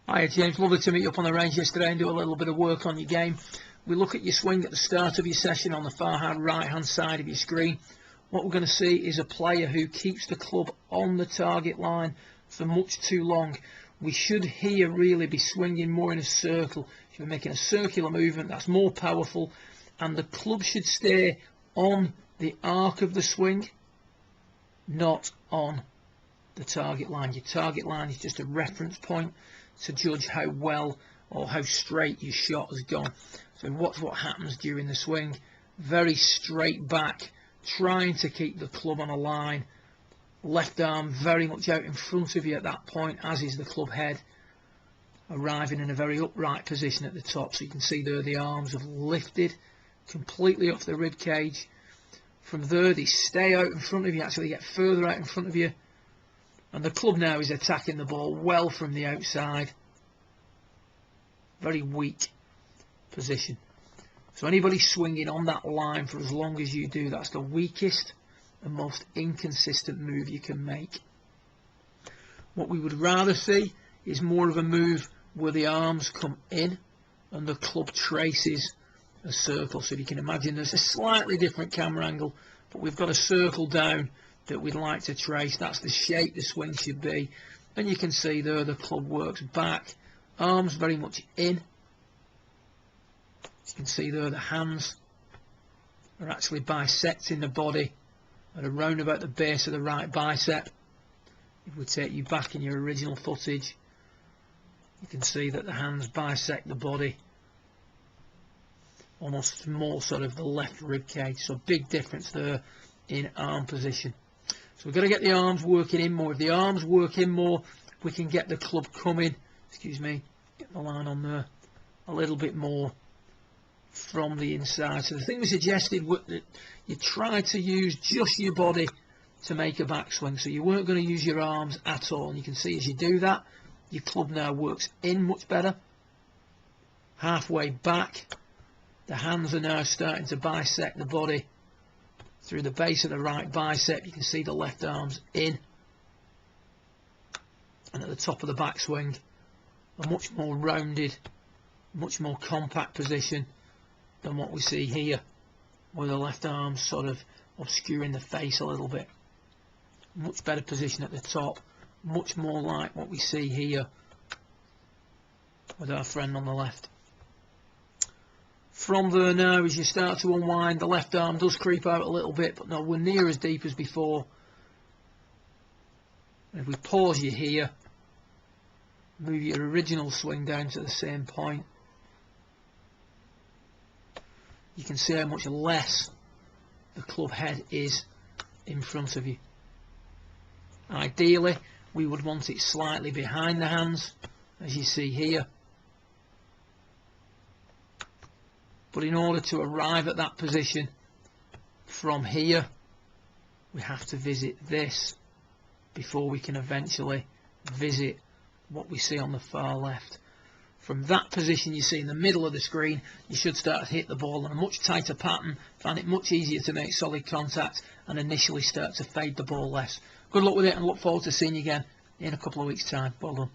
Hi James, lovely to meet you up on the range yesterday and do a little bit of work on your game. We look at your swing at the start of your session on the far right hand side of your screen. What we're going to see is a player who keeps the club on the target line for much too long. We should here really be swinging more in a circle. If you're making a circular movement, that's more powerful, and the club should stay on the arc of the swing, not on the target line. Your target line is just a reference point to judge how well or how straight your shot has gone. So watch what happens during the swing. Very straight back, trying to keep the club on a line. Left arm very much out in front of you at that point, as is the club head, arriving in a very upright position at the top. So you can see there the arms have lifted completely off the rib cage. From there they stay out in front of you, actually get further out in front of you. And the club now is attacking the ball well from the outside. Very weak position. So anybody swinging on that line for as long as you do, that's the weakest and most inconsistent move you can make. What we would rather see is more of a move where the arms come in and the club traces a circle. So if you can imagine, there's a slightly different camera angle, but we've got a circle down that we'd like to trace. That's the shape the swing should be. And you can see there the club works back, arms very much in. You can see there the hands are actually bisecting the body at around about the base of the right bicep. If we take you back in your original footage, you can see that the hands bisect the body almost more sort of the left rib cage. So big difference there in arm position. So we've got to get the arms working in more. If the arms work in more, we can get the club coming, get the line on there a little bit more from the inside. So the thing we suggested was that you try to use just your body to make a backswing. So you weren't going to use your arms at all. And you can see as you do that, your club now works in much better. Halfway back, the hands are now starting to bisect the body through the base of the right bicep. You can see the left arm's in, and at the top of the backswing, a much more rounded, much more compact position than what we see here, where the left arm's sort of obscuring the face a little bit. Much better position at the top, much more like what we see here with our friend on the left. From there now, as you start to unwind, the left arm does creep out a little bit, but nowhere near as deep as before. And if we pause you here, move your original swing down to the same point, you can see how much less the club head is in front of you. Ideally, we would want it slightly behind the hands, as you see here. But in order to arrive at that position from here, we have to visit this before we can eventually visit what we see on the far left. From that position you see in the middle of the screen, you should start to hit the ball in a much tighter pattern, find it much easier to make solid contact, and initially start to fade the ball less. Good luck with it, and look forward to seeing you again in a couple of weeks' time. Well done.